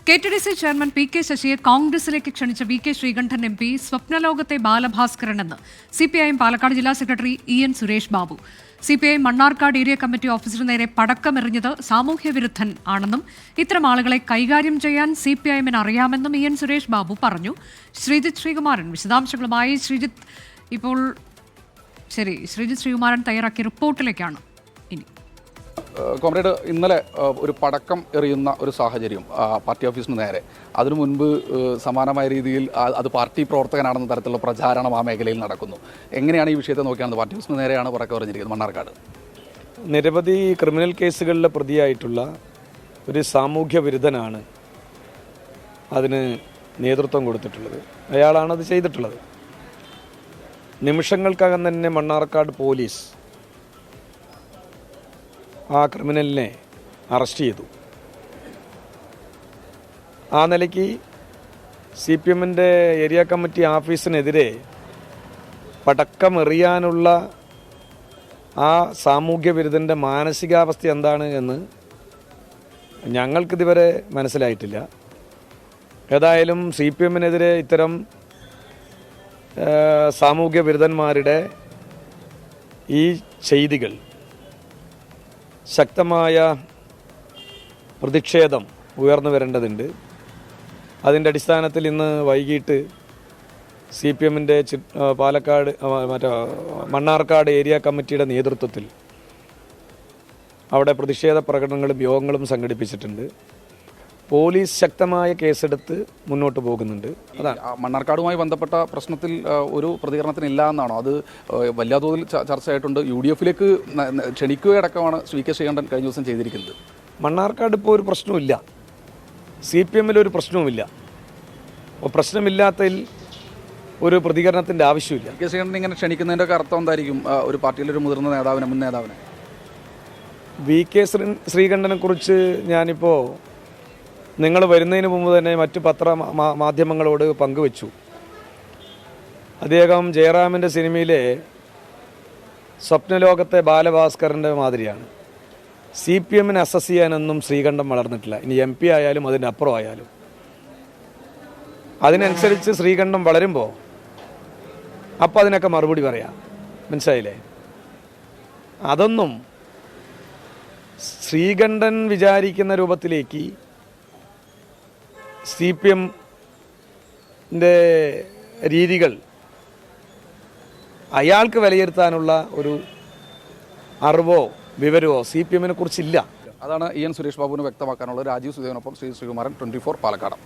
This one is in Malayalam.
കെ.ടി.ഡി.സി ചെയർമാൻ പി.കെ. ശശിയെ കോൺഗ്രസിലേക്ക് ക്ഷണിച്ച വി.കെ. ശ്രീകണ്ഠൻ എം.പി സ്വപ്നലോകത്തെ ബാലഭാസ്കരനെന്ന് സി.പി.ഐ.എം പാലക്കാട് ജില്ലാ secretary E N. Suresh Babu. CPIM Mannarkkad area committee ഓഫീസിനു നേരെ പടക്കമെറിഞ്ഞത് സാമൂഹ്യവിരുദ്ധൻ ആണെന്നും ഇത്തരം ആളുകളെ കൈകാര്യം ചെയ്യാൻ സി.പി.ഐ.എമ്മിന് അറിയാമെന്നും ഇ.എൻ. സുരേഷ് ബാബു പറഞ്ഞു. ശ്രീജിത്ത് ശ്രീകുമാരൻ വിശദാംശങ്ങളുമായി. ശ്രീജിത്ത് ശ്രീകുമാരൻ തയ്യാറാക്കിയ റിപ്പോർട്ടിലേക്കാണ് ഇനി. കോമ്രേഡ്, ഇന്നലെ ഒരു പടക്കം എറിയുന്ന ഒരു സാഹചര്യം പാർട്ടി ഓഫീസിന് നേരെ, അതിനു മുൻപ് സമാനമായ രീതിയിൽ അത് പാർട്ടി പ്രവർത്തകനാണെന്ന തരത്തിലുള്ള പ്രചാരണം ആ മേഖലയിൽ നടക്കുന്നു. എങ്ങനെയാണ് ഈ വിഷയത്തെ നോക്കിയാണത്? പാർട്ടി ഓഫീസിന് നേരെയാണ് പടക്കം എറിഞ്ഞിരിക്കുന്നത് മണ്ണാർക്കാട്. നിരവധി ക്രിമിനൽ കേസുകളിലെ പ്രതിയായിട്ടുള്ള ഒരു സാമൂഹ്യ വിരുദ്ധനാണ് അതിന് നേതൃത്വം കൊടുത്തിട്ടുള്ളത്. അയാളാണത് ചെയ്തിട്ടുള്ളത്. നിമിഷങ്ങൾക്കകം തന്നെ മണ്ണാർക്കാട് പോലീസ് ആ ക്രിമിനലിനെ അറസ്റ്റ് ചെയ്തു. ആ നിലയ്ക്ക് CPM-ൻ്റെ ഏരിയ കമ്മിറ്റി ഓഫീസിനെതിരെ പടക്കമെറിയാനുള്ള ആ സാമൂഹ്യ വിരുദ്ധൻ്റെ മാനസികാവസ്ഥ എന്താണ് എന്ന് ഞങ്ങൾക്കിതുവരെ മനസ്സിലായിട്ടില്ല. ഏതായാലും CPM-നെതിരെ ഇത്തരം സാമൂഹ്യ വിരുദ്ധന്മാരുടെ ഈ ചെയ്തികൾ ശക്തമായ പ്രതിഷേധം ഉയർന്നു വരേണ്ടതുണ്ട്. അതിൻ്റെ അടിസ്ഥാനത്തിൽ ഇന്ന് വൈകിട്ട് CPM-ൻ്റെ പാലക്കാട് മണ്ണാർക്കാട് ഏരിയ കമ്മിറ്റിയുടെ നേതൃത്വത്തിൽ അവിടെ പ്രതിഷേധ പ്രകടനങ്ങളും യോഗങ്ങളും സംഘടിപ്പിച്ചിട്ടുണ്ട്. പോലീസ് ശക്തമായ കേസെടുത്ത് മുന്നോട്ട് പോകുന്നുണ്ട്. അതാണ് മണ്ണാർക്കാടുമായി ബന്ധപ്പെട്ട പ്രശ്നത്തിൽ ഒരു പ്രതികരണത്തിനില്ല എന്നാണോ? അത് വലിയ തോതിൽ ചർച്ചയായിട്ടുണ്ട്. UDF-ലേക്ക് ക്ഷണിക്കുകയടക്കമാണ് വി.കെ. ശ്രീകണ്ഠൻ കഴിഞ്ഞ ദിവസം ചെയ്തിരിക്കുന്നത്. മണ്ണാർക്കാട് ഇപ്പോൾ ഒരു പ്രശ്നവുമില്ല, CPM-ൽ ഒരു പ്രശ്നവുമില്ല. പ്രശ്നമില്ലാത്തതിൽ ഒരു പ്രതികരണത്തിൻ്റെ ആവശ്യമില്ല. വി.കെ. ശ്രീകണ്ഠൻ ഇങ്ങനെ ക്ഷണിക്കുന്നതിൻ്റെ ഒക്കെ അർത്ഥം എന്തായിരിക്കും? ഒരു പാർട്ടിയിലൊരു മുതിർന്ന നേതാവിനെ, മുൻ നേതാവിനെ വി.കെ. ശ്രീകണ്ഠനെ കുറിച്ച് ഞാനിപ്പോൾ നിങ്ങൾ വരുന്നതിന് മുമ്പ് തന്നെ മറ്റ് മാധ്യമങ്ങളോട് പങ്കുവച്ചു. അദ്ദേഹം ജയറാമിൻ്റെ സിനിമയിലെ സ്വപ്നലോകത്തെ ബാലഭാസ്കറിൻ്റെ മാതിരിയാണ്. CPM-നെ അസസ് ചെയ്യാനൊന്നും ശ്രീകണ്ഠൻ വളർന്നിട്ടില്ല. ഇനി MP ആയാലും അതിൻ്റെ അപ്പുറം ആയാലും അതിനനുസരിച്ച് ശ്രീകണ്ഠൻ വളരുമ്പോൾ അപ്പം അതിനൊക്കെ മറുപടി പറയാം. മനസ്സിലായില്ലേ? അതൊന്നും ശ്രീകണ്ഠൻ വിചാരിക്കുന്ന രൂപത്തിലേക്ക് CPM-ൻ്റെ രീതികൾ അയാൾക്ക് വിലയിരുത്താനുള്ള ഒരു അറിവോ വിവരമോ CPM-നെ കുറിച്ചില്ല. അതാണ് ഇ.എൻ. സുരേഷ് ബാബുവിന് വ്യക്തമാക്കാനുള്ളത്. രാജീവ് സുധേനൊപ്പം ശ്രീകുമാരൻ, 24 പാലക്കാട്.